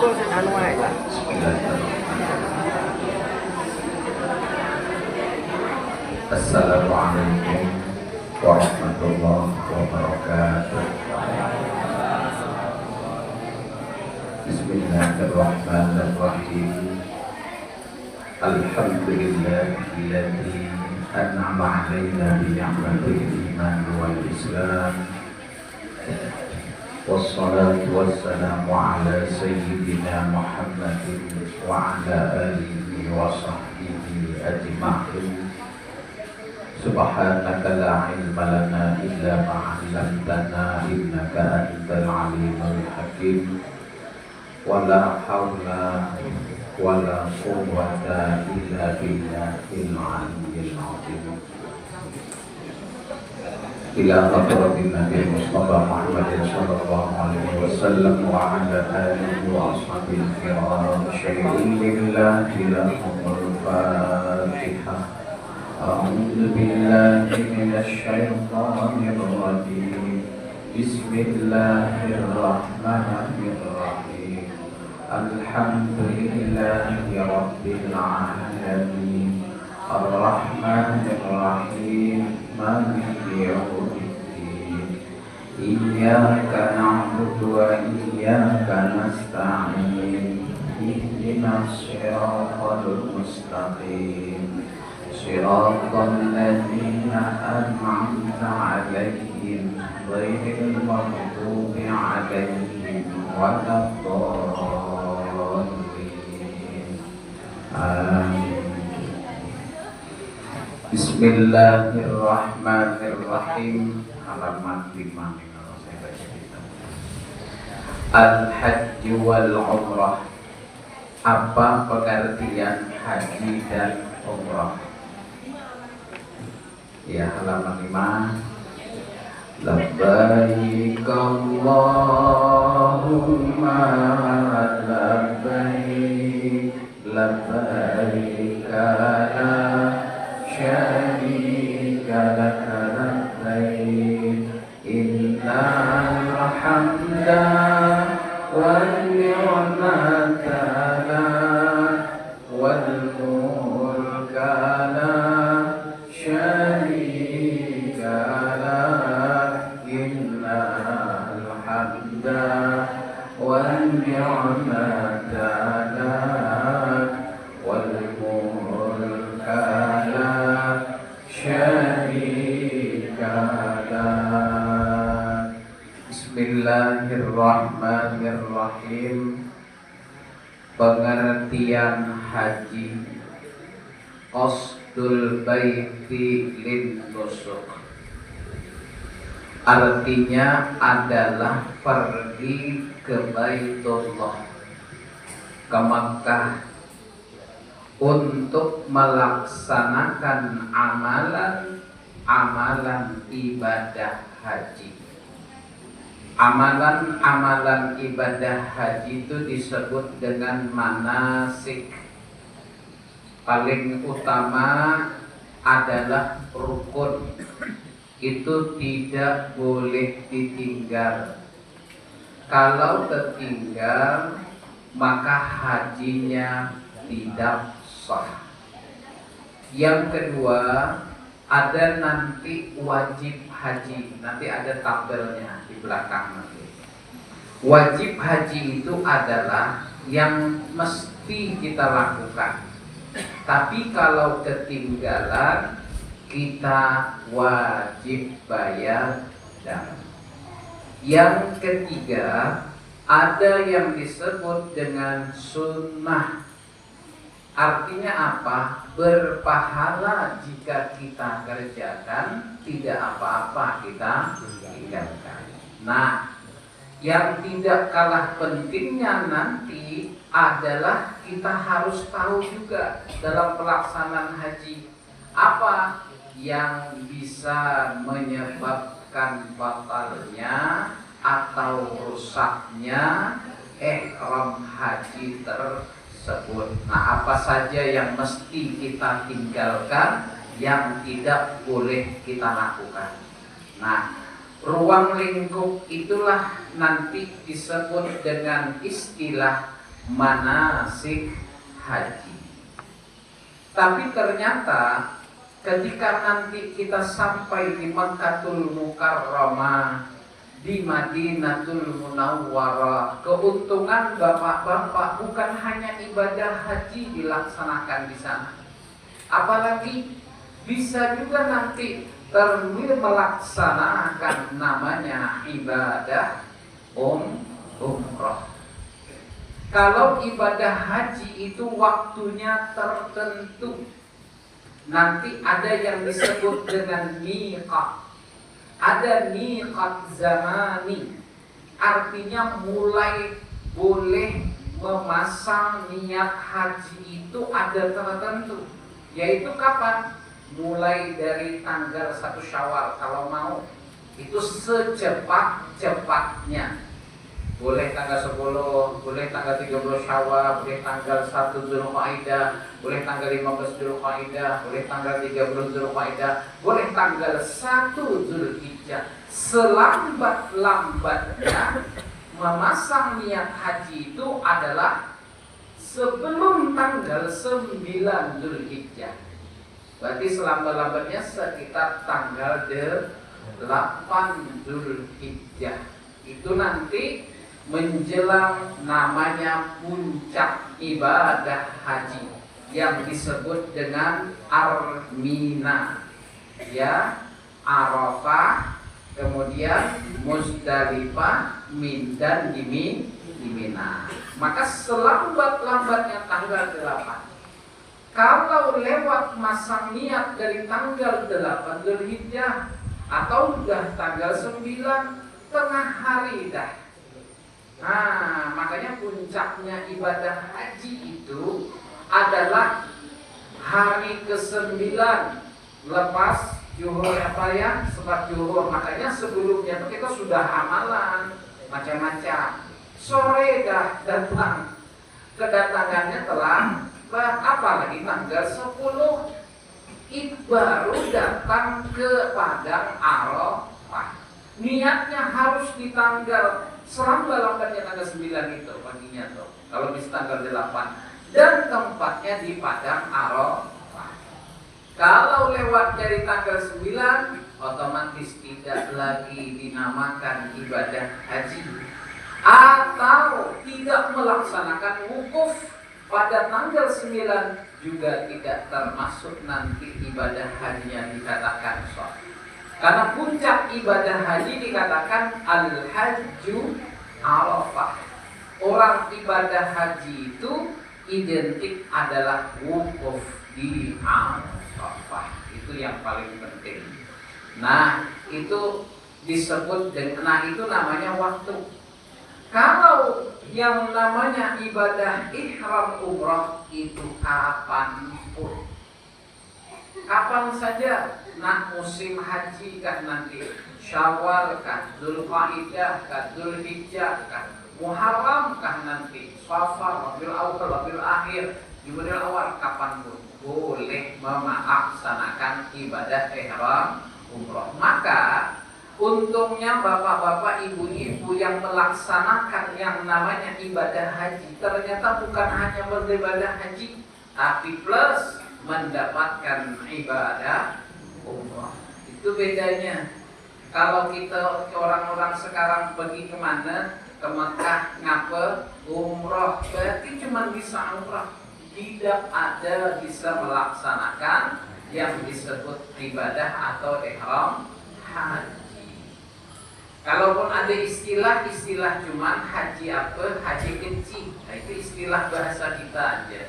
Assalamualaikum warahmatullahi wabarakatuh. Bismillahirrahmanirrahim. Alhamdulillahilladzi an'ama 'alaina bi ni'matil iman wal islam. Wassalatu wassalamu ala sayyidina Muhammadin wa ala alihi wa sahbihi ajma'in. Subhanaka la ilma lana illa ma 'allamtana innaka antal alimul hakim. Wala haula wala quwwata illa billahil aliyyil azim. Ila hadratin Nabi Mustafa Muhammad sallallahu alaihi wasallam wa ala alihi wa ashabihi kiram syai'in lillahi lahumul fatihah. A'udzu billahi minasy syaithanir rajim. Bismillahirrahmanirrahim. Alhamdulillahi rabbil alamin. Ar-Rahmanir Rahim. Maliki yaumiddin. Iyyaka na'budu wa iyyaka nasta'in. Ihdinas siratal mustaqim. Siratal ladzina an'amta 'alaihim ghairil maghdubi 'alaihim waladdallin. Amin. Bismillahirrahmanirrahim. Halaman 5 kalau saya baca kita. Al-Hajj wal Umrah. Apa pengertian haji dan umrah? Ya, halaman 5. Labbaik Allahumma labbaik, labbaik la syarika laka labbaik, innal hamda wan ni'mata lak wal mulka la syarika lak, innal hamda wan ni'mata lak wal mulka la syarika lak. Bismillahirrahmanirrahim. Pengertian haji. Qasdul baiti lin nusuk. Artinya adalah pergi ke Baitullah, ke Makkah, untuk melaksanakan amalan ibadah haji. Amalan ibadah haji itu disebut dengan manasik. Paling utama adalah rukun. Itu tidak boleh ditinggal. Kalau tertinggal maka hajinya tidak sah. Yang kedua, ada nanti wajib haji. Nanti ada tabelnya di belakang nanti. Wajib haji itu adalah yang mesti kita lakukan. Tapi kalau ketinggalan, kita wajib bayar dam. Yang ketiga, ada yang disebut dengan sunnah. Artinya apa? Berpahala jika kita kerjakan, tidak apa-apa kita tinggalkan. Nah, yang tidak kalah pentingnya nanti adalah kita harus tahu juga dalam pelaksanaan haji apa yang bisa menyebabkan batalnya atau rusaknya ihram haji tersebut. Nah, apa saja yang mesti kita tinggalkan, yang tidak boleh kita lakukan. Nah, ruang lingkup itulah nanti disebut dengan istilah manasik haji. Tapi ternyata ketika nanti kita sampai di Makkatul Mukarramah, di Madinatul Munawwarah, keuntungan bapak-bapak bukan hanya ibadah haji dilaksanakan di sana, apalagi bisa juga nanti melaksanakan namanya ibadah umroh. Kalau ibadah haji itu waktunya tertentu, nanti ada yang disebut dengan miqat. Ada miqat zamani, artinya mulai boleh memasang niat haji itu ada tertentu. Yaitu kapan? Mulai dari tanggal 1 Syawal kalau mau, itu secepat-cepatnya. Boleh tanggal 10, boleh tanggal 30 Syawal, boleh tanggal 1 Dzulqa'dah, boleh tanggal 15 Dzulqa'dah, boleh tanggal 30 Dzulqa'dah, boleh tanggal 1 Dzulhijjah. Selambat-lambatnya memasang niat haji itu adalah sebelum tanggal 9 Dzulhijjah. Berarti selambat-lambatnya sekitar tanggal 8 Dzulhijjah. Itu nanti menjelang namanya puncak ibadah haji yang disebut dengan Armina, ya, Arafah, kemudian Muzdalifah, dan di Mina. Maka selambat-lambatnya tanggal 8. Kalau lewat masang niat dari tanggal 8 Dzulhijjah atau sudah tanggal 9, tengah hari dah. Nah, makanya puncaknya ibadah haji itu adalah hari ke-9 lepas zuhur, setelah zuhur. Makanya sebelumnya kita sudah amalan macam-macam. Sore dah datang, kedatangannya telah, apalagi tanggal 10 baru datang ke Padang Arafah. Niatnya harus di tanggal selambat-lambatnya tanggal 9 itu paginya tuh. Kalau bisa tanggal 8 dan tempatnya di Padang Arafah. Kalau lewat dari tanggal 9 otomatis tidak lagi dinamakan ibadah haji, atau tidak melaksanakan wukuf pada tanggal 9 juga tidak termasuk nanti ibadah haji yang dikatakan sah. Karena puncak ibadah haji dikatakan al-hajju arafah. Orang ibadah haji itu identik adalah wukuf di Arafah. Itu yang paling penting. Nah, itu disebut dengan, itu namanya waktu. Kalau yang namanya ibadah ihram umrah itu kapanpun, kapan saja. Nah, musim haji kah nanti, Syawal kah, Dzulqa'dah kah, Dzulhijjah kah, Muharram kah nanti, Safar, Rabiul Awal, Rabiul Akhir, Jumadil Awal, kapanpun boleh melaksanakan ibadah ihram umrah. Maka untungnya bapak-bapak, ibu-ibu yang melaksanakan yang namanya ibadah haji, ternyata bukan hanya beribadah haji, tapi plus mendapatkan ibadah umrah. Itu bedanya. Kalau kita orang-orang sekarang pergi kemana, ke Mekah, ngapa umrah, berarti cuma bisa umrah, tidak ada bisa melaksanakan yang disebut ibadah atau ihram haji. Kalaupun ada istilah cuman haji apa, haji kecil. Nah, itu istilah bahasa kita aja.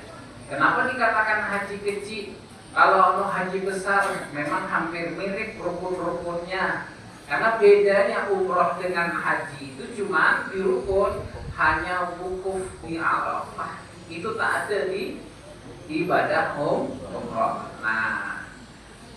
Kenapa dikatakan haji kecil? Kalau haji besar memang hampir mirip rukun-rukunnya. Karena bedanya umroh dengan haji itu cuma di rukun, hanya wukuf di Arafah. Itu tak ada di ibadah umroh. Nah,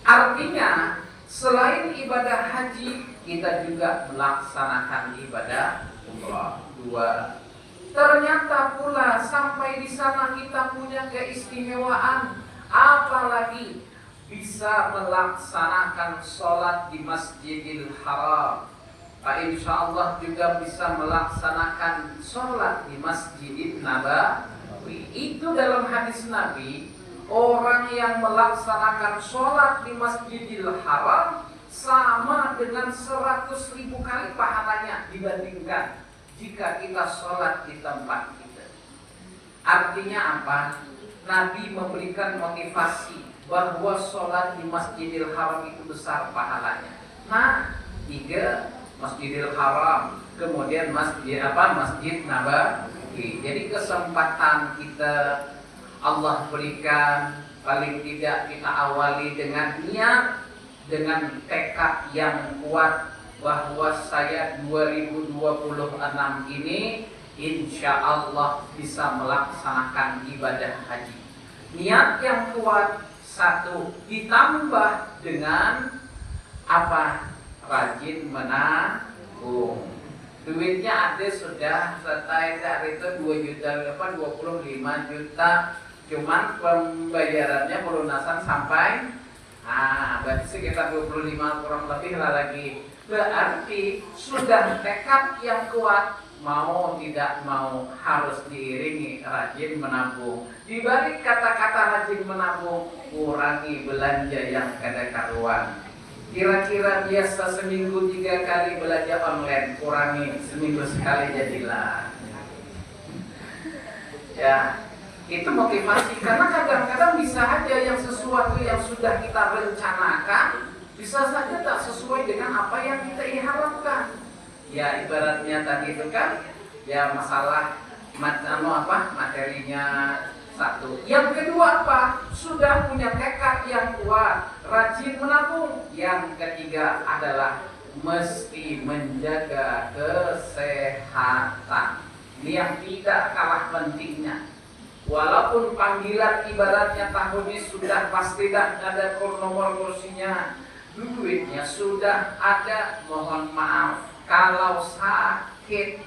artinya selain ibadah haji, kita juga melaksanakan ibadah umroh. 2. Ternyata pula sampai di sana kita punya keistimewaan, apalagi bisa melaksanakan sholat di Masjidil Haram. Pak insya Allah juga bisa melaksanakan sholat di Masjid Nabawi. Itu dalam hadis Nabi, orang yang melaksanakan sholat di Masjidil Haram sama dengan 100.000 kali pahalanya dibandingkan jika kita sholat di tempat kita. Artinya apa? Nabi memberikan motivasi bahwa sholat di Masjidil Haram itu besar pahalanya. Nah, 3 Masjidil Haram, kemudian Masjid Nabawi. Jadi kesempatan kita Allah berikan, paling tidak kita awali dengan niat, dengan tekad yang kuat bahwa saya 2026 ini insya Allah bisa melaksanakan ibadah haji. Niat yang kuat, 1, ditambah dengan apa? Rajin menabung. Duitnya ada sudah, setelah dari itu 25 juta. Cuman pembayarannya pelunasan sampai berarti sekitar 25 kurang lebih lah lagi. Berarti sudah tekad yang kuat, mau tidak mau harus diiringi rajin menabung. Di balik kata-kata rajin menabung, kurangi belanja yang kada-karuan. Kira-kira biasa seminggu 3 kali belanja online, kurangi seminggu sekali jadilah. Ya, itu motivasi. Karena kadang-kadang bisa aja yang sesuatu yang sudah kita rencanakan bisa saja tak sesuai dengan apa yang kita harapkan. Ya ibaratnya tadi itu kan, ya masalah materinya 1. Yang kedua apa? Sudah punya tekad yang kuat, rajin menabung. Yang ketiga adalah mesti menjaga kesehatan. Ini yang tidak kalah pentingnya. Walaupun panggilan ibaratnya tahun ini sudah pasti ada nomor kursinya, duitnya sudah ada, mohon maaf kalau sakit,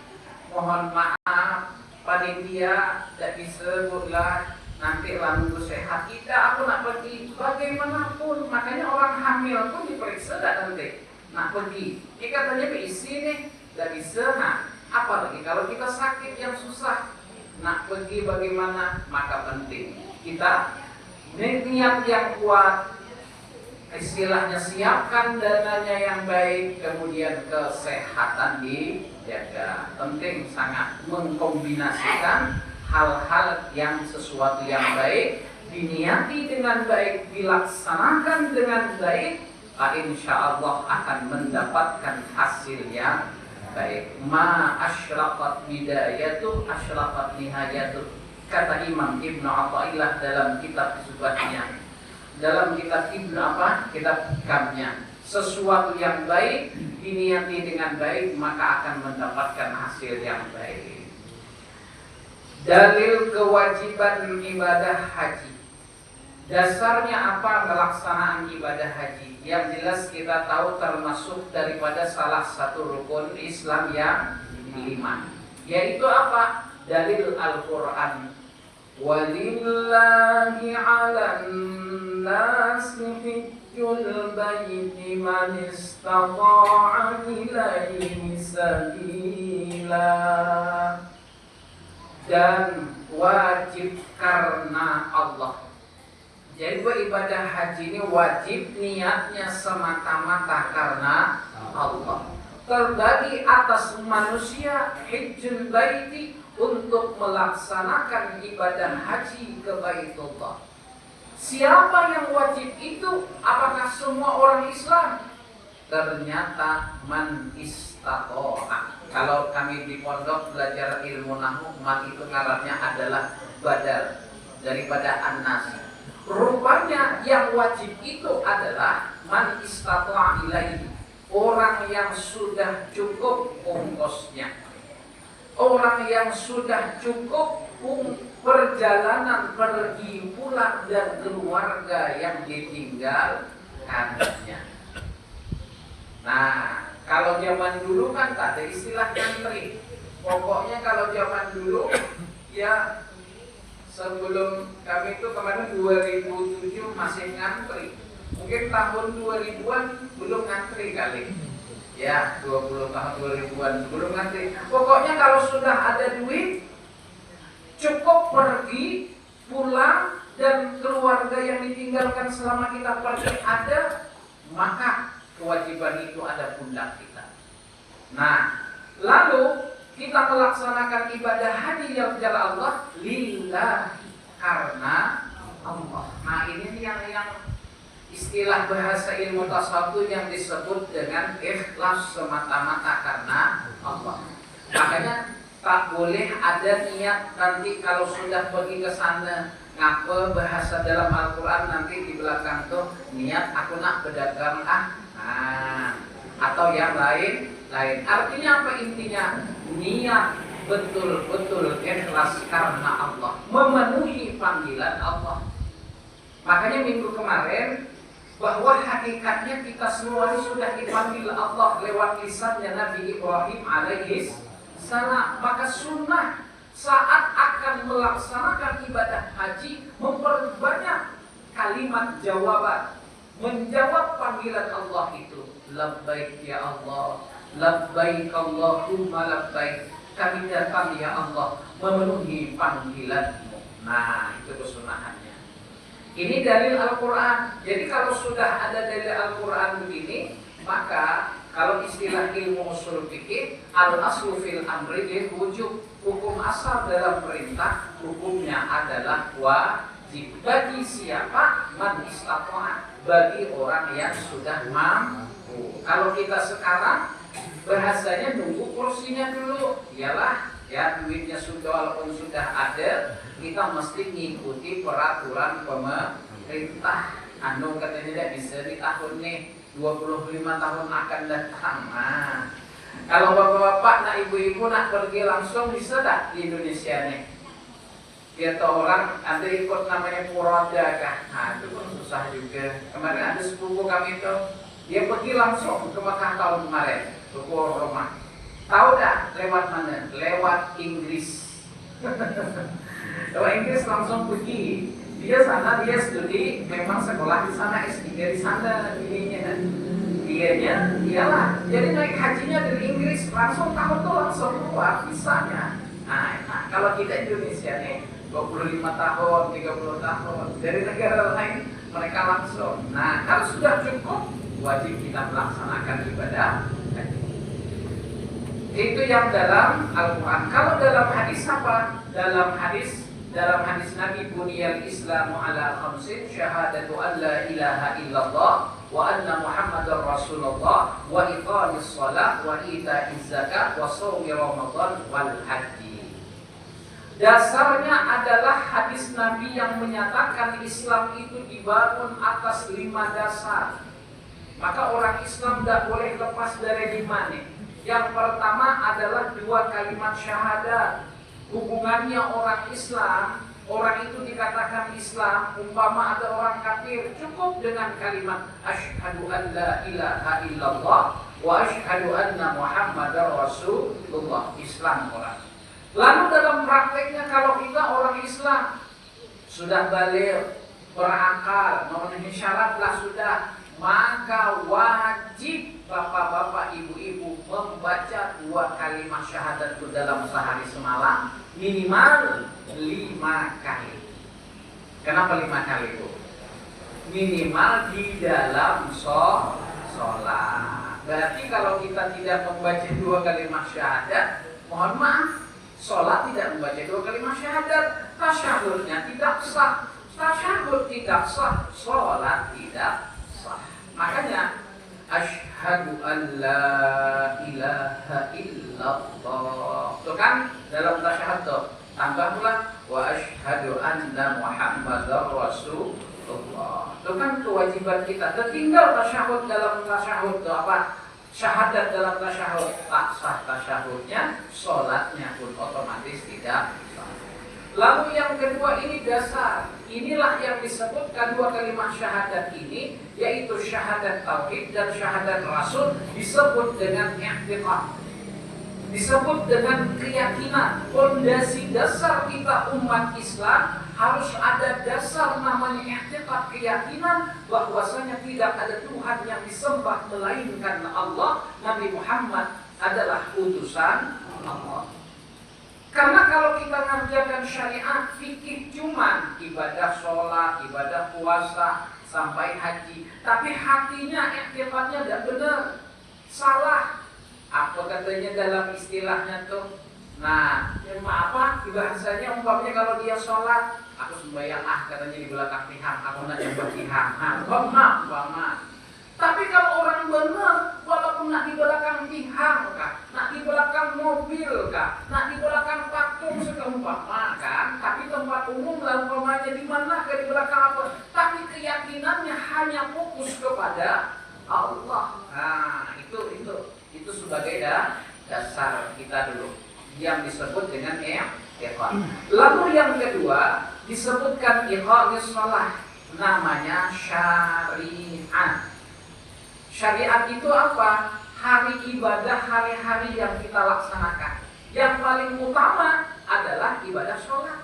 mohon maaf panitia tidak disebutlah nanti lambung sehat, tidak, aku nak pergi bagaimanapun. Makanya orang hamil pun diperiksa tidak nanti nak pergi, ini katanya PIC nih, tidak bisa. Nah apalagi kalau kita sakit yang susah nak pergi bagaimana, maka penting kita niat yang kuat, istilahnya siapkan dananya yang baik, kemudian kesehatan dijaga. Penting sangat mengkombinasikan hal-hal yang sesuatu yang baik, diniati dengan baik, dilaksanakan dengan baik, insya Allah akan mendapatkan hasil yang baik. Ma asyraqat bidayatu asyraqat nihayatu, kata Imam Ibnu Athaillah dalam kitab Zubatnya, dalam kitab kitab hikamnya. Sesuatu yang baik diniati dengan baik, maka akan mendapatkan hasil yang baik. Dalil kewajiban ibadah haji. Dasarnya apa pelaksanaan ibadah haji? Yang jelas kita tahu termasuk daripada salah satu rukun Islam yang 5. Yaitu apa? Dalil Al-Quran. Walillahi 'alan nasi hijjul baiti man istata'a ilaihi sabila. Dan wajib karena Allah. Jadi ibadah haji ini wajib niatnya semata-mata karena Allah. Terbagi atas manusia hijjul baiti untuk melaksanakan ibadah haji ke Baitullah. Siapa yang wajib itu? Apakah semua orang Islam? Ternyata man istata'a. Kalau kami di pondok belajar ilmu nahwu, man itu ngarannya adalah badal daripada an-nas. Rupanya yang wajib itu adalah man istata'a ilaihi, orang yang sudah cukup ongkosnya, orang yang sudah cukup perjalanan pergi pulang dan keluarga yang ditinggalkannya. Nah, kalau zaman dulu kan tak ada istilah ngantri. Pokoknya kalau zaman dulu ya, sebelum kami itu kemarin 2007 masih ngantri. Mungkin tahun 2000-an belum ngantri kali. Ya 20 tahun 2000-an sebelum nanti. Pokoknya kalau sudah ada duit, cukup pergi, pulang, dan keluarga yang ditinggalkan selama kita pergi ada, maka kewajiban itu ada pundak kita. Nah, lalu kita melaksanakan ibadah haji yang jalan Allah lillah, karena Allah. Nah, ini yang istilah bahasa ilmu tasawuf yang disebut dengan ikhlas semata-mata karena Allah. Makanya tak boleh ada niat nanti kalau sudah pergi ke sana, ngapa bahasa dalam Al-Quran nanti di belakang tuh niat aku nak berdagang atau yang lain. Artinya apa intinya? Niat betul-betul ikhlas karena Allah, memenuhi panggilan Allah. Makanya minggu kemarin bahwa hakikatnya kita semua ini sudah dipanggil Allah lewat lisannya Nabi Ibrahim alaihis salam. Maka sunnah saat akan melaksanakan ibadah haji memperbanyak kalimat jawaban, menjawab panggilan Allah itu. Labbaik ya Allah, labbaik Allahumma labbaik. Kami datang ya Allah memenuhi panggilan-Mu. Nah, itu kesunahannya. Ini dalil Al-Quran. Jadi kalau sudah ada dalil Al-Quran begini, maka kalau istilah ilmu usul fikih, al-aslu fil amri lil wujub. Hukum asal dalam perintah, hukumnya adalah wajib. Bagi siapa? Man istata'a, bagi orang yang sudah mampu. Kalau kita sekarang bahasanya nunggu kursinya dulu. Iyalah, ya duitnya sudah walaupun sudah ada, kita mesti mengikuti peraturan pemerintah. Anu katanya tidak bisa di tahun nih 25 tahun akan datang. Nah, kalau bapak-bapak nak ibu-ibu nak pergi langsung bisa tak di Indonesia nih? Dia tahu orang ada ikut namanya Puroda kah? Nah, itu pun susah juga. Kemarin ada sepupu kami itu, dia pergi langsung ke Mekah tahun kemarin, ke Roma. Tahu tak lewat mana? Lewat Inggris. Lewat Inggris langsung pergi. Dia sana, dia studi, memang sekolah di sana, S3 di sana, ininya. Dianya, iyalah. Jadi naik hajinya dari Inggris langsung tahun tuh langsung keluar visanya. Nah, kalau kita Indonesia nih 25 tahun, 30 tahun dari negara lain mereka langsung. Nah, kalau sudah cukup wajib kita melaksanakan ibadah haji. Itu yang dalam Al-Quran. Kalau dalam hadis apa? Dalam hadis Nabi buniyal Islamu ala khamsin, syahadatu an la ilaha illallah wa anna Muhammadar Rasulullah wa iqamis shalah wa ita'iz zakat wa shaumi Ramadan wal haji. Dasarnya adalah hadis Nabi yang menyatakan Islam itu dibangun atas 5 dasar. Maka orang Islam tidak boleh lepas dari 5 nih. Yang pertama adalah 2 kalimat syahadat. Hubungannya orang Islam, orang itu dikatakan Islam, umpama ada orang kafir, cukup dengan kalimat asyhadu an la ilaha illallah wa asyhadu anna Muhammadar Rasulullah. Islam orang. Lalu dalam prakteknya kalau kita orang Islam sudah baligh, berakal, memenuhi syaratlah sudah, maka wajib bapak-bapak, ibu-ibu membaca 2 kalimat syahadat itu dalam sehari semalam minimal 5 kali. Kenapa 5 kali itu? Minimal di dalam sholat. Berarti kalau kita tidak membaca 2 kalimat syahadat, mohon maaf, sholat tidak membaca 2 kalimat syahadat, tasyahudnya tidak sah. Tasyahud tidak sah, sholat tidak sah. Makanya asyhadu an la ilaha illallah. Itu kan dalam tasyahud tuh. Tambah pula wa asyhadu anna Muhammadar Rasulullah. Itu kan kewajiban kita. Tinggal tasyahud dalam tasyahud itu apa? Syahadat dalam tasyahud. Tak sah tasyahudnya, sholatnya pun otomatis tidak sah. Lalu yang kedua ini dasar. Inilah yang disebutkan 2 kalimat syahadat ini, yaitu syahadat tauhid dan syahadat rasul, disebut dengan i'tiqad. disebut dengan keyakinan. Fondasi dasar kita umat Islam harus ada dasar namanya i'tiqad, keyakinan bahwasanya tidak ada Tuhan yang disembah melainkan Allah. Nabi Muhammad adalah utusan Allah. Karena kalau kita mengerjakan syariat fikih cuman ibadah sholat, ibadah puasa sampai haji, tapi hatinya i'tiqadnya tidak benar, salah. Apa katanya dalam istilahnya tuh? Nah, yang apa? Bahasanya umpamanya kalau dia sholat, aku sembahyang katanya di belakang tihang, aku nak coba tihang. Umpama. Tapi kalau orang benar, walaupun nak di belakang tihang kah, nak di belakang mobil kah, nak di belakang patung seumpama kan, tapi tempat umum lah umpamanya di mana ke di belakang apa, tapi keyakinannya hanya fokus kepada Allah. Nah, itu sebagai dasar kita dulu yang disebut dengan i'tiqad. Lalu yang kedua disebutkan iqamis shalah, namanya syariat. Syariat itu apa? Hari ibadah hari-hari yang kita laksanakan. Yang paling utama adalah ibadah sholat.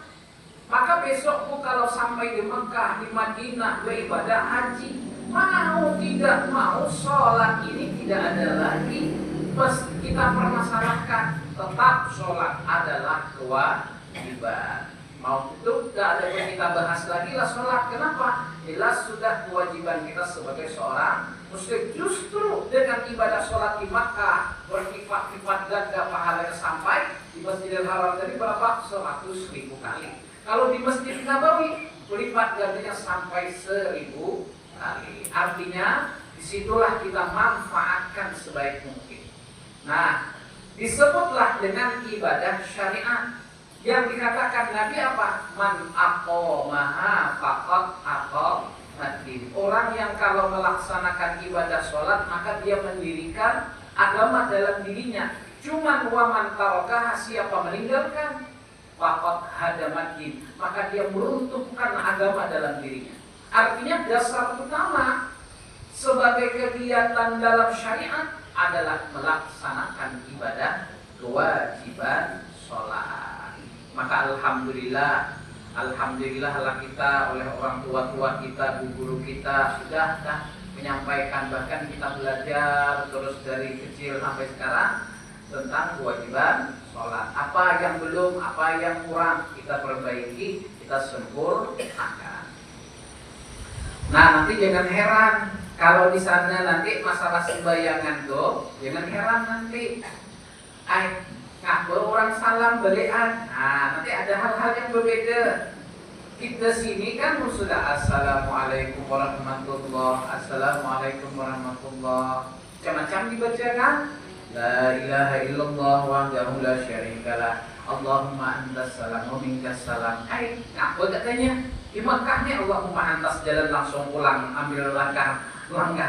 Maka besok kalau sampai di Mekah, di Madinah beribadah haji, mau tidak mau sholat ini tidak ada lagi. Kita permasalahkan, tetap sholat adalah kewajiban. Mau itu tidak ada yang kita bahas lagi lah sholat. Kenapa? Jelas sudah kewajiban kita sebagai seorang Muslim. Justru dengan ibadah sholat di Makkah berlipat-lipat ganda pahalanya sampai di Masjidil Haram tadi berapa? 100.000 kali. Kalau di Masjid Nabawi berlipat gandanya sampai 1.000 kali. Artinya disitulah kita manfaatkan sebaik mungkin. Nah, disebutlah dengan ibadah syariat. Yang dikatakan Nabi apa? Man aqamaha faqad aqamaddin. Orang yang kalau melaksanakan ibadah sholat maka dia mendirikan agama dalam dirinya. Cuman wa man tarakaha, siapa meninggalkan, faqad hadamaddin, maka dia meruntuhkan agama dalam dirinya. Artinya dasar utama sebagai kegiatan dalam syariat adalah melaksanakan ibadah kewajiban sholat. Maka alhamdulillah lah kita oleh orang tua kita, guru kita sudah menyampaikan, bahkan kita belajar terus dari kecil sampai sekarang tentang kewajiban sholat. Apa yang belum, apa yang kurang kita perbaiki, kita sempurnakan. Nah, nanti jangan heran kalau di sana nanti masalah sembayangan tuh, jangan heran nanti. Baru orang salam belian. Nah, nanti ada hal-hal yang berbeda. Kita sini kan sudah assalamualaikum warahmatullah, assalamualaikum warahmatullah. Macam-macam dibaca kan? La ilaha illallah wahdahu la syarikalah. Allahumma antas salam wa minkas salam. Apa katanya? Di Makkah nih Allahumma antas jalan langsung pulang, ambil langkah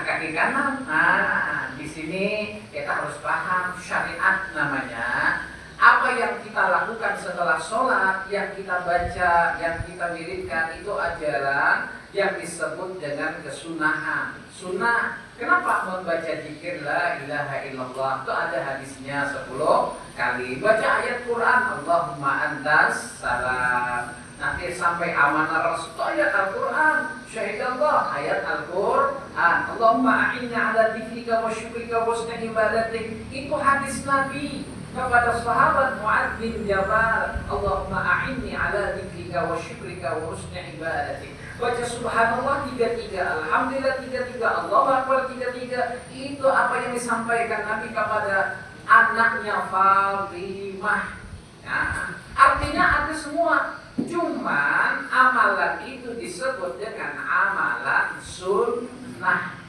kaki kanan. Nah, di sini kita harus paham syariat namanya. Apa yang kita lakukan setelah sholat, yang kita baca, yang kita wiridkan itu ajaran yang disebut dengan kesunahan. Sunnah. Kenapa membaca zikir la ilaha illallah? Itu ada hadisnya 10 kali. Baca ayat Quran, Allahumma antas salam. Nanti sampai amanah Rasul, ayat Al-Quran. Syahidallah, ayat Al-Quran. Allahumma a'inna ala dzikrika wa syukrika wa husni ibadatik. Itu hadis Nabi kepada sahabat Mu'adz bin Jabal. Allahumma a'inni ala dzikrika wa syukrika wa husni ibadatik. Baca subhanallah 33, alhamdulillah 33, Allahu akbar 33. Itu apa yang disampaikan Nabi kepada anaknya Fatimah. Nah, artinya ada semua. Cuman amalan itu disebut dengan amalan sunnah.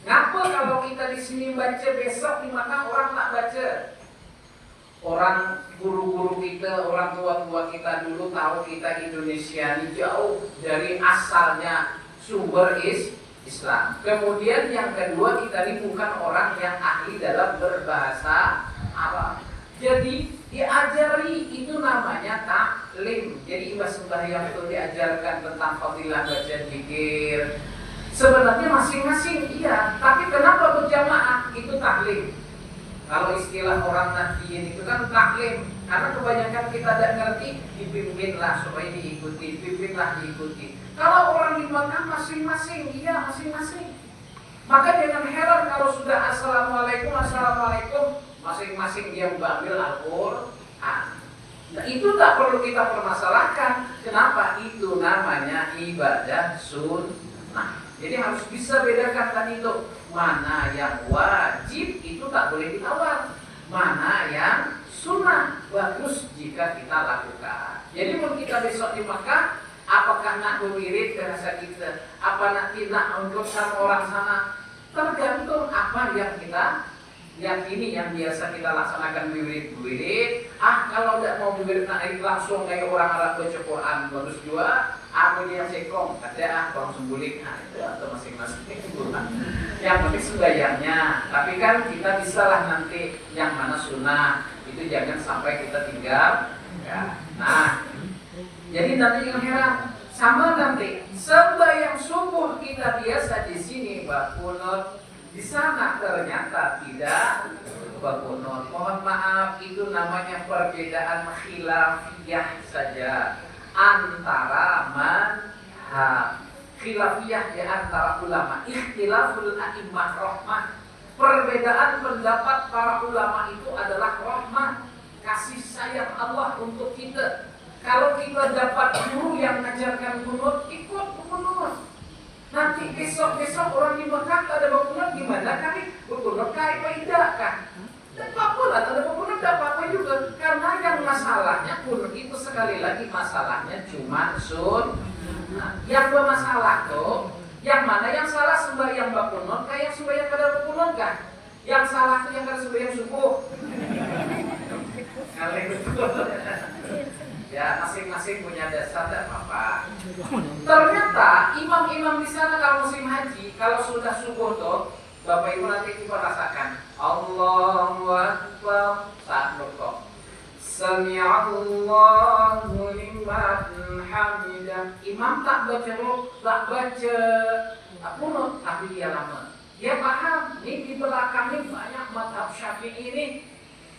Ngapa kalau kita di sini baca, besok di mana orang tak baca? Orang guru-guru kita, orang tua-tua kita dulu tahu kita Indonesia ini jauh dari asalnya sumber Islam. Kemudian yang kedua, kita ini bukan orang yang ahli dalam berbahasa Arab. Jadi diajari itu namanya taklim. Jadi ibadah sembahyang itu diajarkan tentang fadilah baca zikir. Sebenarnya masing-masing iya, tapi kenapa berjamaah itu taklim? Kalau istilah orang nahdien itu kan taklim, karena kebanyakan kita tidak ngerti, dipimpinlah supaya diikuti, pimpinlah diikuti. Kalau orang di Mekah masing-masing, iya masing-masing. Maka jangan heran kalau sudah assalamualaikum, assalamualaikum, masing-masing dia mengambil Al-Quran. Nah, itu tak perlu kita permasalahkan. Kenapa? Itu namanya ibadah sunnah. Jadi harus bisa bedakan tadi itu, mana yang wajib itu tak boleh ditawar, mana yang sunnah bagus jika kita lakukan. Jadi kalau kita besok di Makkah, apakah nak berwirid kerasa kita, apa nanti nak untuk sama orang sana, tergantung apa yang kita yakini, yang biasa kita laksanakan wirid. Kalau tidak mau wirid nak langsung kayak orang Arab baca Quran bagus juga. Aku dia sekong, ada orang sembulik, itu atau masing-masing yang penting sembahyangnya. Tapi kan kita bisalah nanti yang mana sunnah itu jangan sampai kita tinggal. Ya. Nah, jadi nanti jangan heran sama nanti sembahyang subuh kita biasa di sini bakunut, di sana ternyata tidak bakunut. Mohon maaf, itu namanya perbedaan khilafiyah saja antara manhaj. Khilafiyah di antara ulama, ikhtilaful a'immah rahmah. Perbedaan pendapat para ulama itu adalah rahmah, kasih sayang Allah untuk kita. Kalau kita dapat guru yang mengajarkan kunut, ikut kunut. Nanti besok-besok orang di Mekah ada kunut, gimana kali kunut kayak tidak kan? Dan apa lah, ada kunut tidak apa-apa juga. Karena yang masalahnya kunut itu sekali lagi masalahnya cuma sunnah. Yang bermasalah tuh, yang mana yang salah sembahyang bakunut kayak sembahyang kada bakunut kan? Yang salah tuh yang kada sembahyang subuh. Kali betul. Ya masing-masing punya dasar dan apa. Ternyata imam-imam di sana kalau musim haji, kalau sudah subuh tuh, Bapak Ibu nanti kita rasakan Allahu Akbar saat rukuk. Sami'allahu liman hamidah. Imam tak baca kunut, tapi dia lama. Dia paham, ini di belakang ini banyak madhab Syafi'i ini.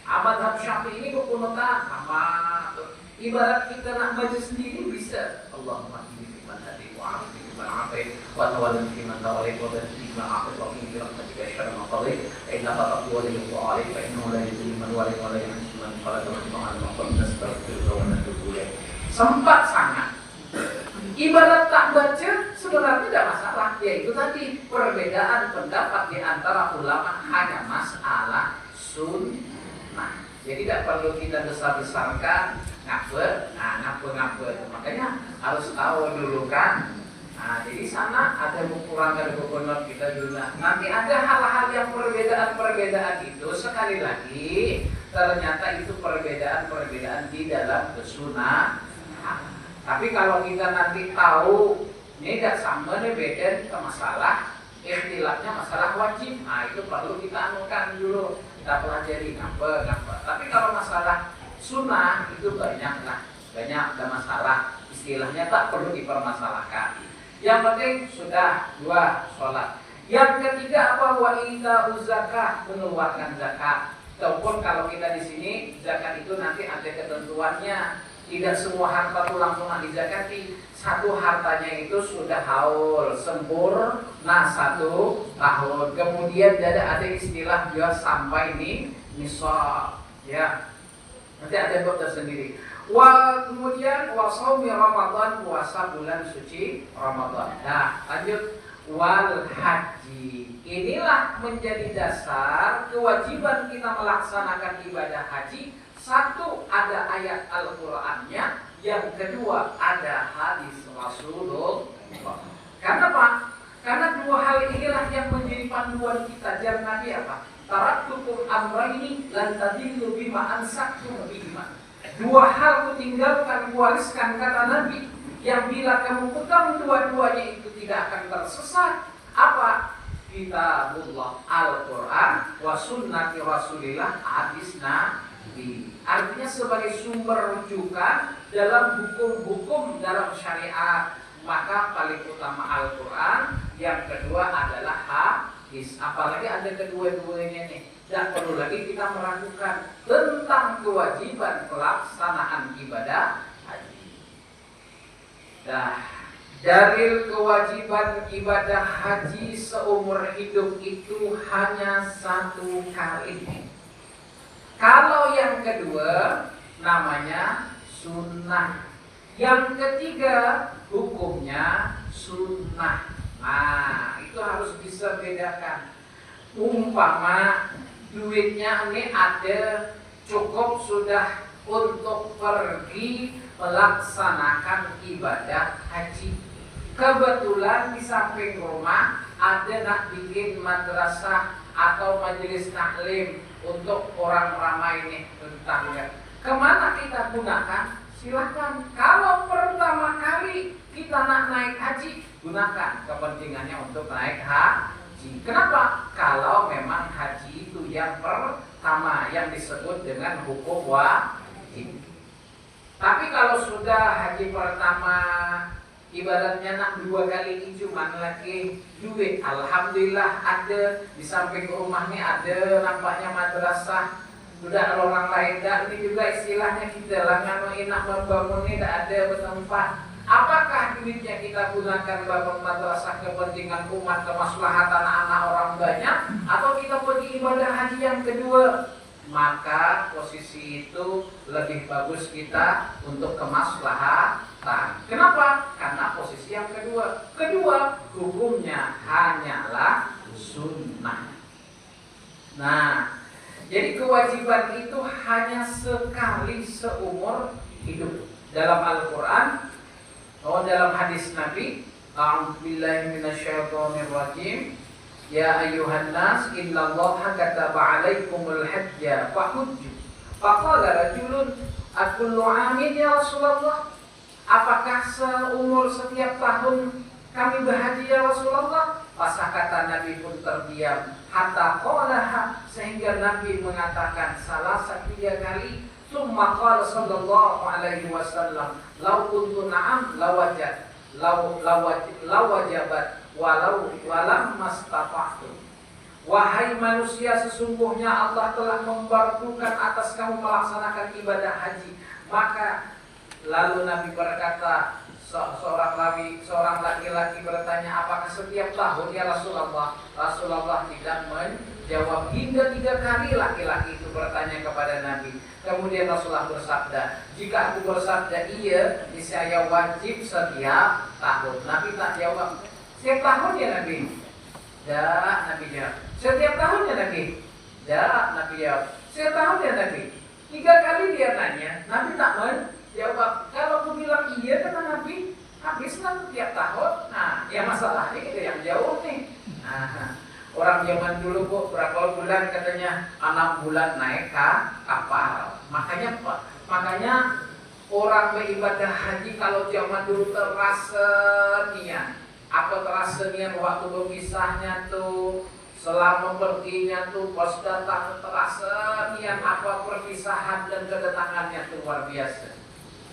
Madhab Syafi'i ini berkunutan lama. Ibarat kita nak baca sendiri bisa. Allahumma inni fi man hadi wa a'udzu bika min afai wa tawalli fi man tawalli wa barik fi ma a'ti wa fi rahmatika syarra ma qadai innaka taqwa li wa alayka fa innahu la yuzillu man wali wa la yuhibbu man qala wa ta'ala wa qad nastaghfiruka wa natubu ilaik. Sempat sangat. Ibarat tak baca sebenarnya tidak masalah, yaitu tadi perbedaan pendapat di antara ulama hanya masalah sunnah. Jadi tidak perlu kita besar-besarkan ngapet, makanya harus tahu dulu kan. Nah, jadi sana ada ukuran dan ukuran kita juga. Nanti ada hal-hal yang perbedaan itu sekali lagi ternyata itu perbedaan di dalam kesunnah. Tapi kalau kita nanti tahu ini tidak sama nih beda masalah ikhtilafnya masalah wajib, nah itu perlu kita anukan dulu, kita pelajari ngapa. Tapi kalau masalah sunnah itu banyak ada masalah, istilahnya tak perlu dipermasalahkan. Yang penting sudah 2 sholat. Yang ketiga apa? Wa ita'uz zakah, mengeluarkan zakat. Ataupun kalau kita di sini zakat itu nanti ada ketentuannya. Tidak semua harta itu langsung dizakati. Satu hartanya itu sudah haul sempurna 1 tahun. Kemudian ada istilah juga sampai ini nisab, ya. Nanti ada bab tersendiri. Kemudian shaumi Ramadan, puasa bulan suci Ramadan. Nah, lanjut wal haji. Inilah menjadi dasar kewajiban kita melaksanakan ibadah haji. 1 ada ayat Al-Qur'annya, yang kedua ada hadis Rasulullah. Karena apa? Karena 2 hal inilah yang menjadi panduan kita. Jangan Nabi apa? Taraktukum amrayni lan tadillu bima ansaktum bihima. 2 hal kutinggalkan, kuwariskan kata Nabi, yang bila kamu pegang dua-duanya itu tidak akan tersesat. Apa? Kitabullah Al-Quran wa sunnati Rasulillah, hadis Nabi. Artinya sebagai sumber rujukan dalam hukum-hukum dalam syariat. Maka paling utama Al-Quran, yang kedua adalah hadis. Apalagi ada kedua-duanya nih, tidak perlu lagi kita meragukan tentang kewajiban pelaksanaan ibadah haji. Nah, dalil kewajiban ibadah haji seumur hidup itu hanya satu kali. Kalau yang kedua namanya sunnah. Yang ketiga hukumnya sunnah. Nah, itu harus bisa bedakan. Umpama duitnya ini ada cukup sudah untuk pergi melaksanakan ibadah haji. Kebetulan di samping rumah ada nak bikin madrasah atau majelis taklim untuk orang ramai ini tentangnya. Kemana kita gunakan? Silahkan. Kalau pertama kali kita nak naik haji, gunakan kepentingannya untuk naik haji. Kenapa? Kalau memang haji itu yang pertama yang disebut dengan hukum wajib. Tapi kalau sudah haji pertama, ibaratnya nak 2 kali cuma lagi duit, alhamdulillah ada di samping rumahnya ada nampaknya madrasah. Sudah orang lain dah, ini juga istilahnya kita lah nganu enak membangun ini tidak ada bertempat. Apakah duitnya kita gunakan bangun madrasah kepentingan umat, kemaslahatan anak orang banyak, atau kita pergi ibadah haji yang kedua? Maka posisi itu lebih bagus kita untuk kemaslahatan. Kenapa? Karena posisi yang kedua. Kedua, hukumnya hanyalah sunnah. Nah, jadi kewajiban itu hanya sekali seumur hidup. Dalam Al-Quran atau dalam hadis Nabi, a'udzubillahi minasyaitonirrajim, ya ayyuhan nas innallaha kataba 'alaikumul hajja fahujju. Faqala rajulun akullu 'amin ya Rasulullah? Apakah seumur setiap tahun kami berhaji ya Rasulullah? Pasal kata Nabi pun terdiam. Hatta qalaha, sehingga Nabi mengatakan salah 3 kali. Tsumma qala sallallahu alaihi wasallam, "Lau kuntu na'am lawajabat walam mastata'tu." Wahai manusia, sesungguhnya Allah telah membardukan atas kamu melaksanakan ibadah haji. Maka lalu Nabi berkata, seorang laki-laki bertanya, apakah setiap tahun ya Rasulullah? Rasulullah tidak menjawab. Hingga 3 kali laki-laki itu bertanya kepada Nabi. Kemudian Rasulullah bersabda, jika aku bersabda iya, niscaya wajib setiap tahun. Nabi tak jawab. Setiap tahun ya Nabi? Tidak, Nabi jawab. Setiap tahun ya Nabi? Tidak, Nabi jawab. Setiap tahun ya Nabi? 3 kali dia tanya, Nabi tak menjawab. Kalau aku bilang iya, kata Nabi, habislah setiap tahun. Nah, ya masalahnya kita yang jauh nih. Nah, orang zaman dulu kok berapa bulan katanya 6 bulan naik kapal. Makanya orang beribadah haji kalau zaman dulu terasa niat. Apa terasa niat waktu berpisahnya tuh, selama perginya tuh, pas datang terasa niat apa perpisahan dan kedatangannya tuh luar biasa.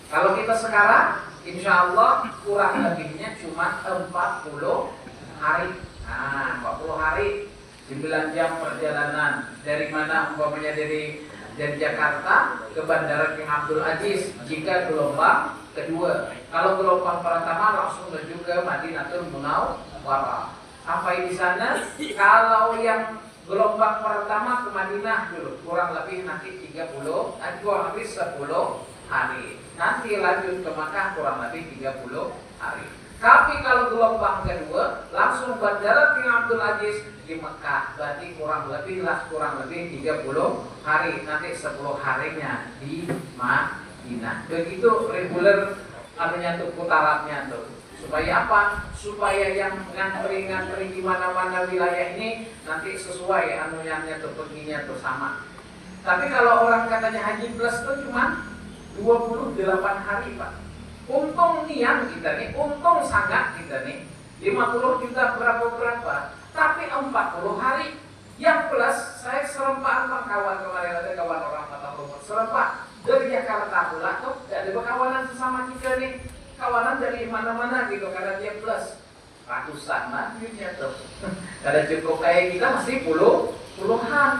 Kalau kita sekarang, insya Allah kurang lebihnya cuma 40 hari. Nah, 40 hari, 9 jam perjalanan. Dari mana? Umpamanya dari Jakarta ke Bandara King Abdul Aziz jika gelombang kedua. Kalau gelombang pertama langsung menuju ke Madinatul Munawwarah. Sampai di sana, kalau yang gelombang pertama ke Madinah dulu, kurang lebih nanti 10 hari. Nanti lanjut ke Makkah kurang lebih 30 hari. Tapi kalau gelombang kedua langsung Bandara King Abdul Aziz di Mekah, berarti kurang lebih 30 hari. Nanti 10 harinya di Madinah. Begitu reguler artinya tuh putarannya tuh. Supaya apa? Supaya yang ngantri di mana-mana wilayah ini nanti sesuai anunya tuh perginya tuh sama. Tapi kalau orang katanya haji plus tuh cuma 28 hari Pak. Untung nian kita nih, untung sangat kita nih 50 juta berapa. Tapi 40 hari yang plus saya serempak sama kawan kemarin, ada kawan orang Batak Lumut serempak dari Jakarta pula tuh, ada berkawanan sesama kita nih, kawanan dari mana-mana gitu karena dia plus ratusan lah duitnya tuh. Kada cukup kayak kita masih puluhan.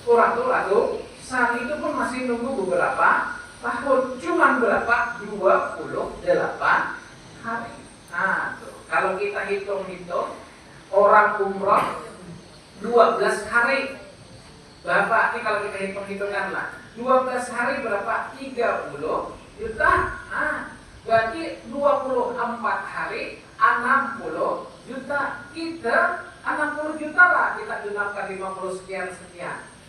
Ratusan itu pun masih nunggu beberapa tahun. Cuman berapa? 28 hari. Nah, tuh. Kalau kita hitung-hitung, orang umroh 12 hari. Bapak, ini kalau kita hitung-hitungan lah, 12 hari berapa? 30 juta. Nah, berarti 24 hari 60 juta. Kita 60 juta lah kita genapkan 50 sekian.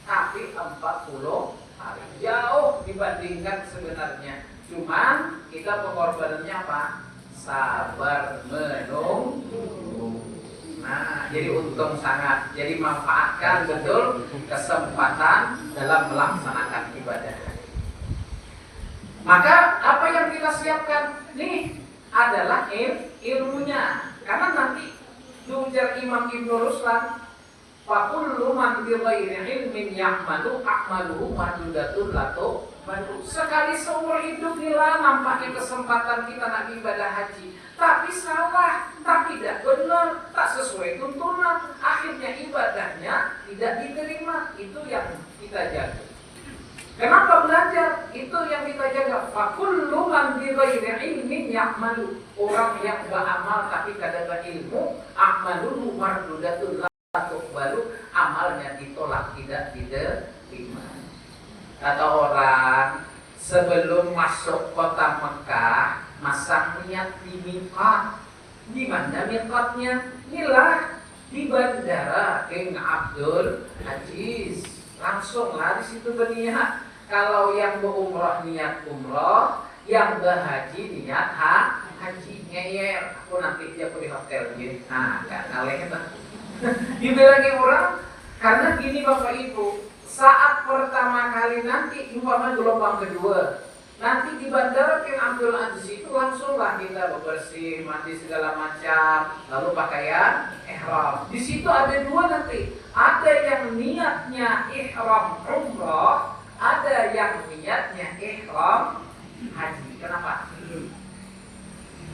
Tapi 40 hari jauh dibandingkan sebenarnya. Cuman kita pengorbanannya apa? Sabar menunggu. Nah, jadi untung sangat. Jadi manfaatkan betul kesempatan dalam melaksanakan ibadah. Maka apa yang kita siapkan nih adalah ilmunya. Karena nanti diujar Imam Ibnu Ruslan, fa kullu man bi ghairi ilmin ya'malu a'maluhu mardudatun latu. Sekali seumur hidup nila nampaknya kesempatan kita nak ibadah haji, tapi salah, tak tidak benar, tak sesuai tuntunan, akhirnya ibadahnya tidak diterima. Itu yang kita jaga. Kenapa belajar? Itu yang kita jaga. Fakullu man bi ghairi ilmin ya'malu. Orang yang beramal tapi tidak ada ilmu, a'maluhu mardudatun latu baru, amalnya ditolak, tidak diterima. Kata orang, sebelum masuk kota Mekah, masang niat di miqat. Di mana miqatnya? Inilah di bandara King Abdul Aziz. Langsunglah di situ berniat. Kalau yang berumrah niat umrah, yang berhaji niat haji. Ngeyer, aku nanti dia di hotel gitu. Nah, gak ngaleh itu. Dibilangin orang, karena gini Bapak Ibu, saat pertama kali nanti umpama gelombang kedua, nanti di bandara King Abdul Aziz itu langsunglah kita bersih, mandi segala macam, lalu pakaian ihram. Di situ ada dua nanti, ada yang niatnya ihram umrah, ada yang niatnya ihram haji. Kenapa?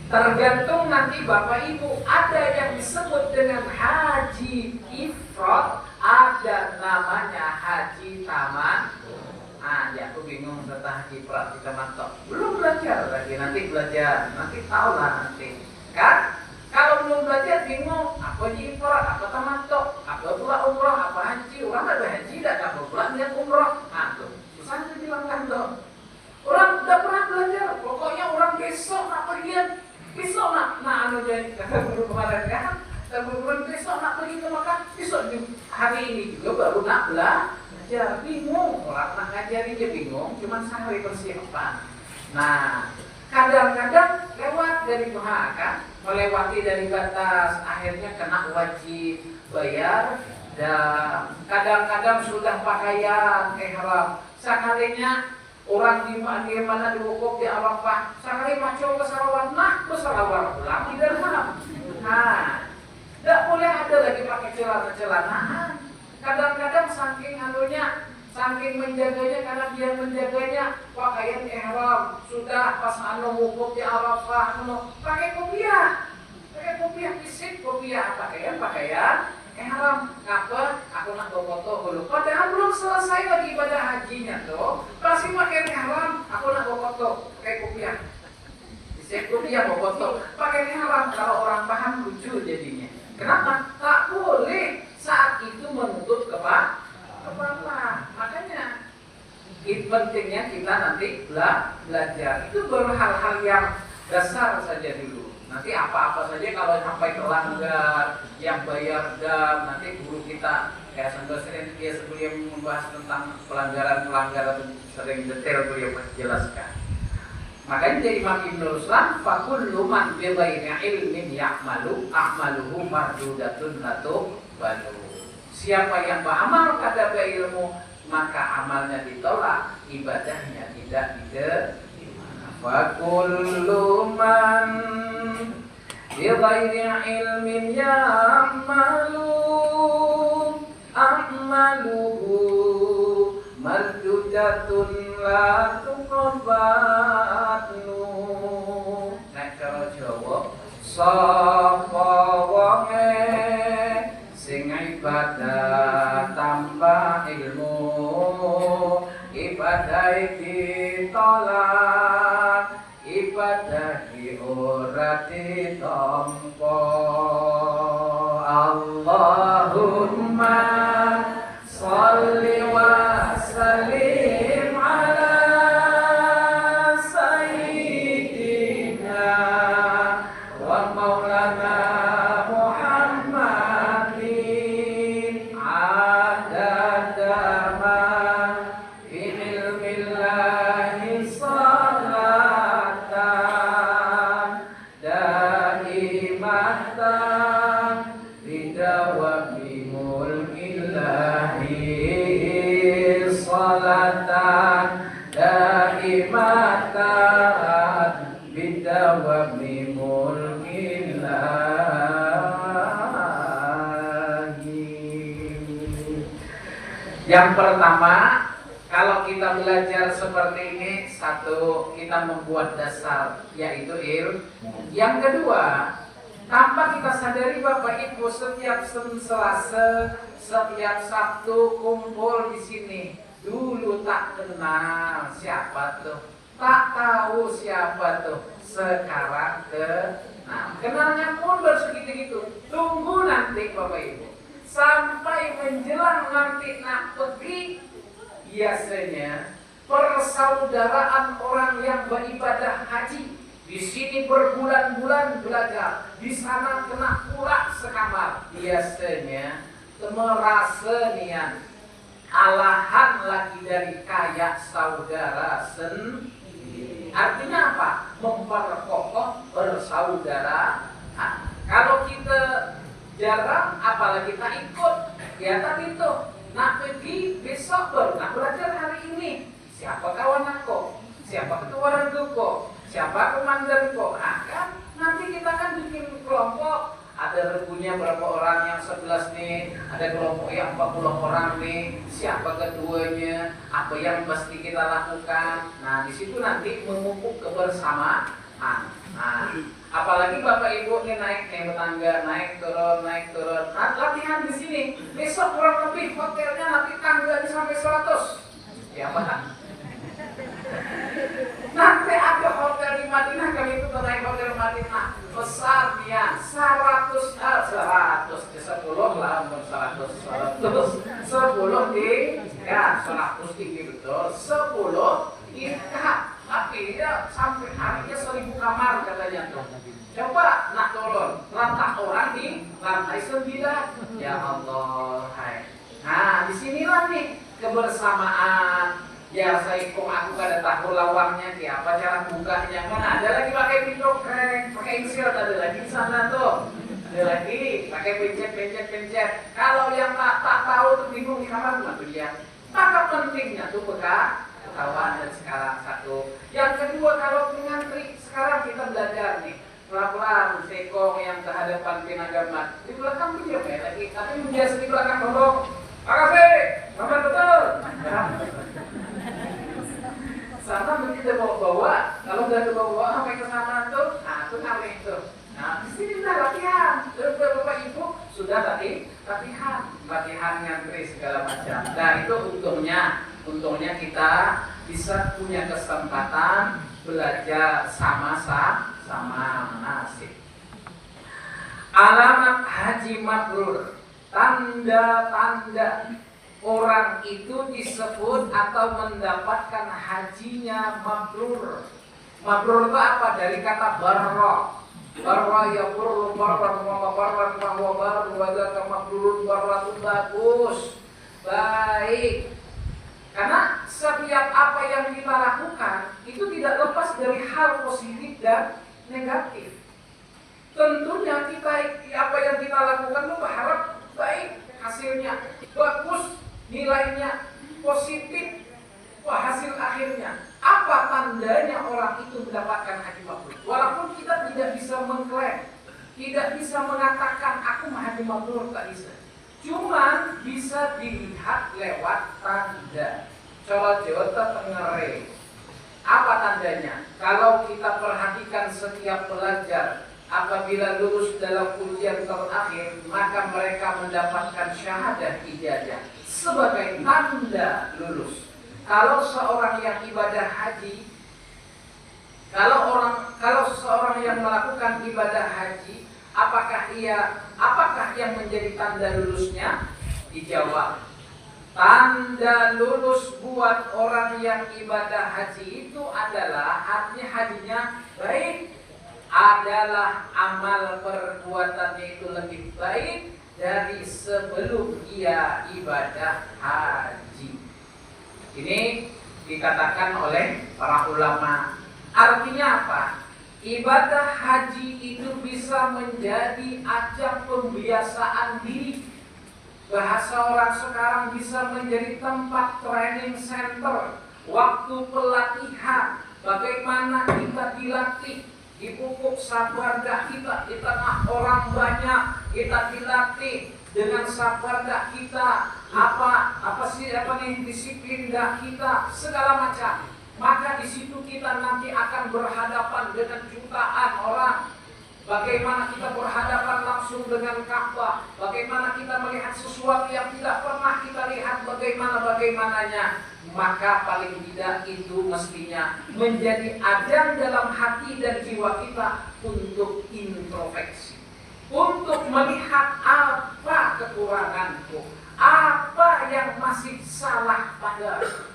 Tergantung nanti Bapak Ibu, ada yang disebut dengan haji ifrad, ada namanya haji taman. Ya aku bingung tentang haji ifrad di taman tok. Belum belajar lagi, nanti belajar, nanti tahu lah nanti. Kan? Kalau belum belajar bingung, apa haji ifrad, apa taman tok, apa pula umrah, apa haji. Orang ada haji, tidak apa pula niat umrah. Nah tuh, susah dibilangkan dong. Orang udah pernah belajar, pokoknya orang besok nak pergi. Besok nak anu jadi kata guru kemarin kan, guru besok nak pergi ke Makkah, besok hari ini juga baru nak belajar. Bingung, orang nak ngajari dia bingung, cuma sehari persiapan. Nah, kadang-kadang lewat dari Tuhan kan, melewati dari batas, akhirnya kena wajib bayar. Dan kadang-kadang sudah pakaian ihram, sekalinya orang di mana diwukuf di Arafah, sekali macam ke Sarawak, nah ke Sarawak pulang di dalam. Nah, tidak boleh ada lagi pakai celana-celana. Kadang-kadang saking anunya, saking menjaganya, karena dia menjaganya pakaian ihram sudah pas wukuf di Arafah, pakai kopiah, fisik kopiah, pakaian ihram. Ngapa? Aku nak foto dulu. Padahal belum selesai lagi ibadah hajinya tuh. Masih pakai ihram. Aku nak foto pakai kopiah. Bisa kopiah mau foto pakai ihram. Kalau orang paham lucu jadinya. Kenapa? Tak boleh saat itu menutup kepala. Makanya pentingnya kita nanti belajar. Itu baru hal-hal yang dasar saja dulu. Nanti apa-apa saja kalau sampai terlanggar, yang bayar dam, nanti guru kita kayak sampai sering dia sebelum membahas tentang pelanggaran sering detail beliau menjelaskan. Makanya dari Imam Ibnu Ruslan, fakullu man bi ghairi ilmin ya'malu a'maluhu mardudatun latu balu. Siapa yang beramal kada berilmu, maka amalnya ditolak, ibadahnya tidak diterima. Fakullu man bi ghairi ilmin ya'malu a'maluhu mardudatun la tuqbatu. Nek cara Jawa, sapa wonge sing ibadah tanpa ilmu ora ditampa. Allahumma sholli wa sallim ala sayyidina wa maulana Muhammadin adada ma fi ilmillahi salatan daimatan bidawami mulkillahi salatan daimatan bidawami mulkillahi. Yang pertama, kalau kita belajar seperti ini, satu, kita membuat dasar, yaitu ilmu. Yang kedua, tanpa kita sadari Bapak Ibu, setiap Senin Selasa, setiap Sabtu kumpul di sini. Dulu tak kenal siapa tuh, tak tahu siapa tuh. Sekarang kenalnya pun baru segitu-gitu. Tunggu nanti Bapak Ibu, sampai menjelang nanti nak pergi. Biasanya persaudaraan orang yang beribadah haji di sini berbulan-bulan belajar, di sana kena pula sekamar. Biasanya merasa nian alahan lagi dari kayak saudara sendiri. Artinya apa? Memperkokoh persaudaraan. Kalau kita jarang, apalagi tak ikut, ya tadi itu nak pergi besok baru nak belajar hari ini. Siapa kawan aku? Siapa ketua renduku? Siapa komandanku? Nah kan nanti kita kan bikin kelompok. Ada regunya berapa orang, yang 11 nih. Ada kelompok yang 40 orang nih. Siapa ketuanya? Apa yang mesti kita lakukan? Nah di situ nanti memupuk kebersamaan. Nah, apalagi Bapak Ibu nih naik tangga, naik turun. Nah, latihan di sini. Besok kurang lebih hotelnya nanti tangganya sampai 100. Ya Pak. Nanti ada hotel di Madinah, kami itu naik hotel Madinah besar dia 100 10 lah, 10 di ya 100 tinggi betul, 10 ikat. Tapi ya sampai harinya 1000 kamar katanya tuh. Coba nak turun, lantak orang di lantai 9. Ya Allah, hai. Nah, disinilah nih kebersamaan. Ya saya kok aku kada tahu lawangnya kayak apa cara bukanya. Mana ada lagi pakai pintu pakai insert, ada lagi di sana tuh. Ada lagi pakai pencet. Kalau yang tak tahu tuh bingung di kamar mana tuh dia. Maka pentingnya tuh pengetahuan dan sekarang satu. Yang kedua, kalau mengantri sekarang kita belajar nih pelan-pelan sekong yang terhadapan pinagaman di belakang dia lagi, tapi biasa di belakang dorong. Makasih, sampai betul. Sana mungkin dia bawa, kalau udah bawa sampai ke sana tuh, nah itu kali itu. Nah di sini udah latihan, terus Bapak Ibu sudah tadi latihan ngantri segala macam. Nah itu untungnya kita bisa punya kesempatan belajar sama nasib. Alamat haji mabrur, tanda-tanda orang itu disebut atau mendapatkan hajinya mabrur. Mabrur itu apa? Dari kata barra. Barra ya burru barran wa barran wa barru wa dzaka mabrurun barratun bagus. Baik. Karena setiap apa yang kita lakukan itu tidak lepas dari hal positif dan negatif. Tentunya apa yang kita lakukan itu berharap baik hasilnya, bagus nilainya, positif, hasil akhirnya. Apa tandanya orang itu mendapatkan haji mabrur? Walaupun kita tidak bisa mengklaim, tidak bisa mengatakan aku haji mabrur, tak bisa. Cuman bisa dilihat lewat tanda. Coba tengere. Apa tandanya? Kalau kita perhatikan setiap pelajar, apabila lulus dalam ujian terakhir, maka mereka mendapatkan syahadah ijazah sebagai tanda lulus. Kalau seorang yang ibadah haji, kalau seorang yang yang melakukan ibadah haji, apakah yang menjadi tanda lulusnya? Dijawab, tanda lulus buat orang yang ibadah haji itu adalah artinya hajinya baik, adalah amal perbuatannya itu lebih baik dari sebelum ia ibadah haji. Ini dikatakan oleh para ulama. Artinya apa? Ibadah haji itu bisa menjadi ajang pembiasaan diri. Bahasa orang sekarang bisa menjadi tempat training center, waktu pelatihan, bagaimana kita dilatih, dipupuk sabar dah kita di tengah orang banyak, kita dilatih dengan sabar dah kita, disiplin dah kita, segala macam. Maka di situ kita nanti akan berhadapan dengan jutaan orang. Bagaimana kita berhadapan langsung dengan Ka'bah, bagaimana kita melihat sesuatu yang tidak pernah kita lihat, bagaimananya. Maka paling tidak itu mestinya menjadi ajang dalam hati dan jiwa kita untuk introspeksi, untuk melihat apa kekuranganku, apa yang masih salah padaku.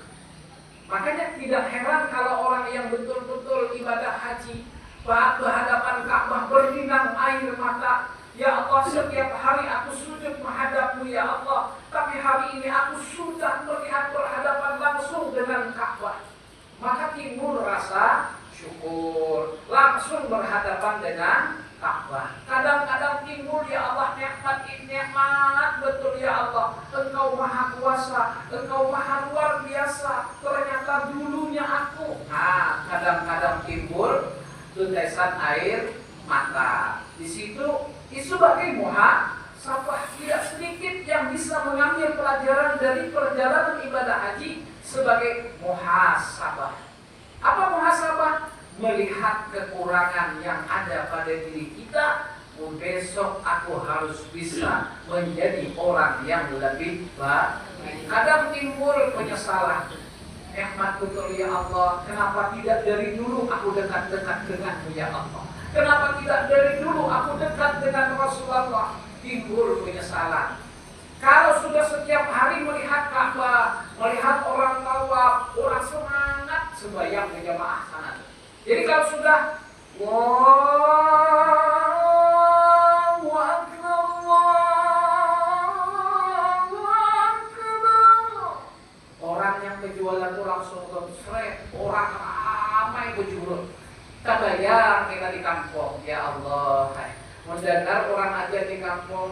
Makanya tidak heran kalau orang yang betul-betul ibadah haji berhadapan Ka'bah berlinang air mata. Ya Allah, setiap hari aku sujud menghadapmu ya Allah, tapi hari ini aku sudah melihat berhadapan langsung dengan Ka'bah. Maka timbul rasa syukur, langsung berhadapan dengan Ka'bah. Kadang-kadang timbul, ya Allah, nikmat betul ya Allah, Engkau maha kuasa, Engkau maha luar biasa, ternyata dulunya aku. Nah, kadang-kadang timbul tetesan air mata. Di situ sebagai muhasabah, tidak sedikit yang bisa mengambil pelajaran dari perjalanan ibadah haji sebagai muhasabah. Apa muhasabah? Melihat kekurangan yang ada pada diri kita. Besok aku harus bisa menjadi orang yang lebih baik. Kadang timbul penyesalan. Nikmat betul ya Allah, kenapa tidak dari dulu aku dekat-dekat denganmu ya Allah? Kenapa tidak dari dulu aku dekat dengan Rasulullah? Timbul penyesalan. Kalau sudah setiap hari melihat Ka'bah, melihat orang tawaf, orang semangat sembahyang berjamaah sana. Jadi kalau sudah Allahu Akbar, orang yang berjualan itu langsung seret, orang ramai berjualan. Kita bayar kita di kampung, ya Allah. Mendengar orang aja di kampung,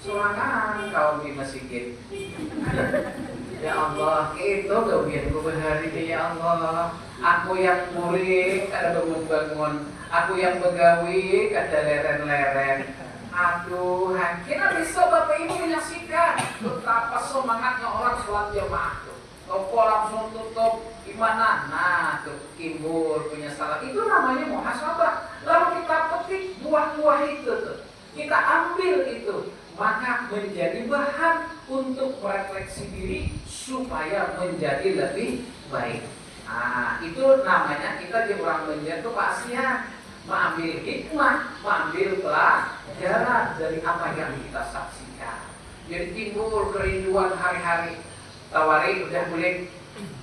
serangan kaum di masjid. Ya Allah, itu gawianku berhari ya Allah. Aku yang murid kada bangun-bangun, aku yang begawi kada leren-leren. Aduh, kira bisa Bapak Ibu menyaksikan betapa semangatnya orang sholat jamaah tuh. Toko langsung tutup, gimana? Nah, tuh timbul penyesalan. Itu namanya muhasabah. Lalu kita petik buah-buah itu tuh. Kita ambil itu, maka menjadi bahan untuk merefleksi diri supaya menjadi lebih baik. Nah, itu namanya kita di orang menjadi pasien, mengambil hikmah, mengambil pelajaran dari apa yang kita saksikan. Jadi timbul kerinduan hari-hari. Tawari udah boleh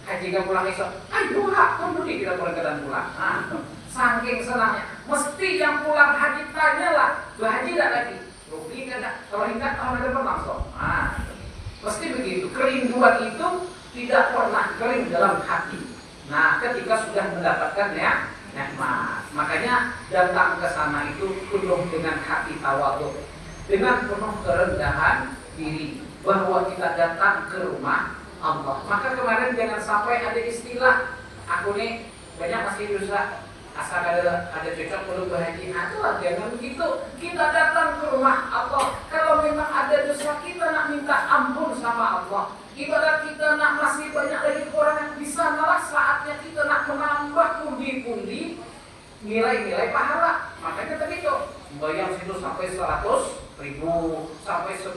haji gak pulang esok, ayo kamu nih kita berangkatan pulang. Nah, saking senangnya, mesti yang pulang haji tanyalah, berhaji tidak lagi, rugi tidak, kalau ingat tahun depan langsung. Nah, mesti begitu. Kerinduan itu tidak pernah kering dalam hati. Nah, ketika sudah mendapatkan ya nikmat, makanya datang ke sana itu penuh dengan hati tawadhu, dengan penuh kerendahan diri, bahwa kita datang ke rumah Allah. Maka kemarin jangan sampai ada istilah aku nih banyak masih dosa, asal ada cocok belum berhaji. Itulah jangan begitu. Kita datang ke rumah Allah. Kalau memang ada dosa, kita nak minta ampun sama Allah. Ibarat kita nak masih banyak lagi orang yang bisa, malah saatnya kita nak menambah pundi-pundi nilai-nilai pahala. Makanya tadi itu bayang situ sampai 100.000, sampai 10,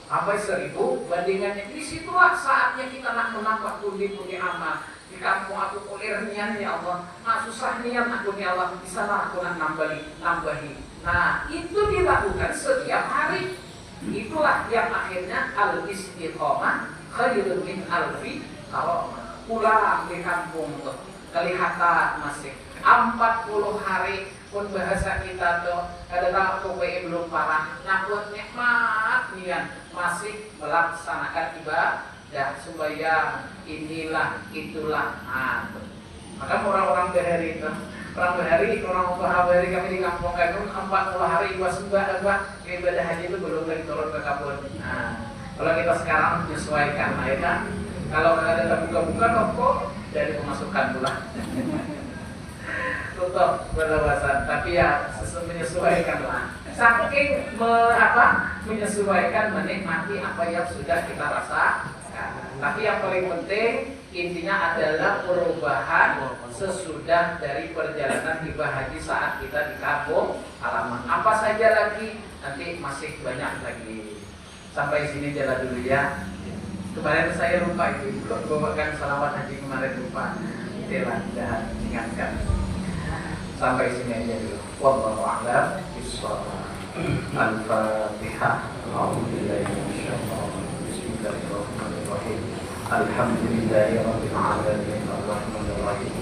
sampai 1000 bandingannya. Disitulah saatnya kita nak menambah pundi-pundi amal. di kampung aku kulir nian ya Allah, susah nian aku ya Allah, bisalah aku nak nambahi. Nah, itu dilakukan setiap hari. Itulah yang akhirnya al-istiqomah khairun min alfi kalau pulang di kampung tuh kelihatan masih 40 hari pun bahasa kita tuh kadang-kadang aku belum parah, namun nikmat nian masih melaksanakan ibadah sembahyang inilah itulah. Maka orang-orang bahari itu orang bahari kami di kampung Kagum 40 hari ibadah haji itu belum lagi turun ke kabun. Kalau kita sekarang menyesuaikan lah ya kan. Kalau ada buka-buka toko dari pemasukan pula. Tutup berlebasan, tapi ya menyesuaikan lah. Saking menyesuaikan menikmati apa yang sudah kita rasakan. Tapi yang paling penting intinya adalah perubahan sesudah dari perjalanan ibadah haji saat kita di kampung halaman. Apa saja lagi nanti masih banyak lagi. Sampai sini jalan dulu ya. Kemarin saya lupa itu, bawakan salawat haji kemarin lupa. Itulah dan ingatkan. Sampai sini aja dulu. Wallahu a'lam bishawab. Al-Fatihah. A'udzubillahi minasyaitonir rajim. Bismillahirrahmanirrahim. Alhamdulillahi rabbil alamin. Arrahmanir rahim.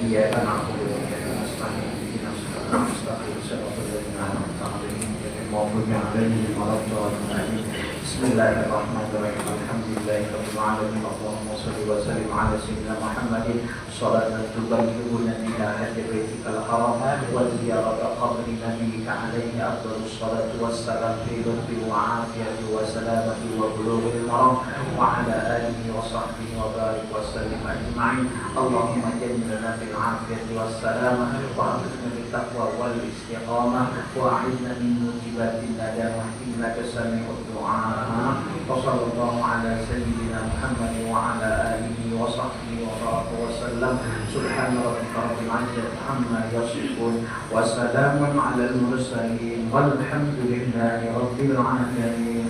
Iyyaka na'budu wa iyyaka nasta'in. Ihdinas siratal mustaqim. Shiratal ladzina an'amta 'alaihim ghairil maghdubi 'alaihim waladdallin. Bismillahirrahmanirrahim. Alhamdulillahi rabbil alamin. Allahumma shalli wa sallim ala sayyidina Muhammadin salatan tubayyinuna biha hadi baitikal haram wa ziyarata qabri nabiyyika alaihi afdhalus salatu wassalam fi lutfi wa afiyati wa salamati wa bulughil maram wa ala alihi wa sahbihi wa barik wa sallim ajma'in. Allahumma jannibna bil afiyati was salamah wa a'idna bit taqwa wal istiqamah wa a'idna min mujibatin nadamah innaka sami'ud du'a. وصلى الله على سيدنا محمد وعلى آله وصحبه وبارك وسلم. سبحان ربك رب العزة عما يصفون وسلام على المرسلين والحمد لله رب العالمين.